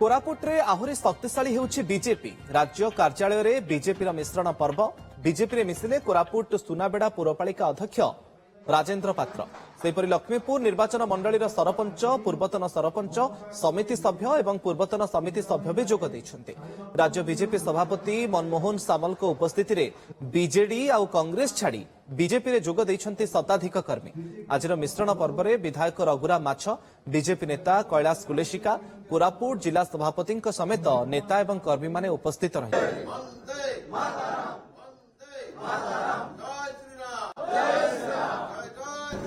कोरापुट्रे आहुरी शक्तिशाली होउछि बीजेपी। राज्य कार्यालय रे बीजेपी मिश्रण पर्व। बीजेपी रे मिसिले कोरापुट सुनाबेड़ा पौरपालिका अध्यक्ष राजेन्द्र पात्र। सेपरि लक्ष्मीपुर निर्वाचन मंडलीर सरपंच, पूर्वतन सरपंच, समिति सभ्य एवं पूर्वतन समिति सभ्य भी जोग दैछन्ते। राज्य बीजेपी सभापति मनमोहन सामल को उपस्थिति रे बीजेडी आ कांग्रेस छाड़ी बीजेपी रे जोग दैछन्ते शताधिक कर्मी। आजिर मिश्रण पर्व रे विधायक रघुराम माछ, बीजेपी नेता कैलाश कुलेशिका, कोरापुट जिला सभापति समेत नेता एवं कर्मी माने उपस्थित रहे।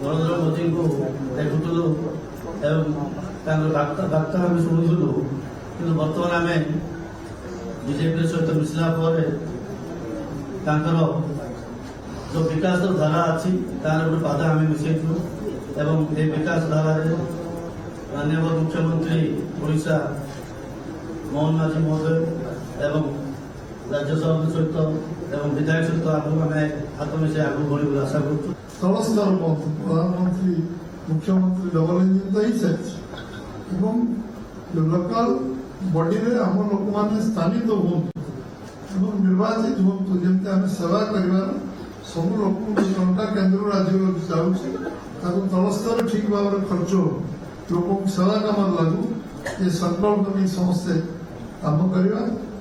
नरेंद्र मोदी को देखुलु डाक्तर आम शुणुलु कि बर्तमान आम बीजेपी सहित मिसला जो विकास धारा अच्छी तार गोटे बाधा आम मिसेलु एवं ये विकास धारा माननीय मुख्यमंत्री ओडिशा मोहन माझी महोदय एवं राज्यसभा सहित एवं विधायक सहित आम हाथ मिसे आगे बढ़ी आशा करूँ। तल स्तर प्रधानमंत्री मुख्यमंत्री डबल इंजिन तो ही एवं लोकल बॉडी में आम लोक मैंने स्थानित हूँ निर्वाचित हूँ जमी आम सेवा कर सब लोक टंका केन्द्र राज्य जाऊँगी तल स्तर ठीक भाव में खर्च लोक सेवा कम लागू ये संकल्प नहीं समस्ते काम करवा।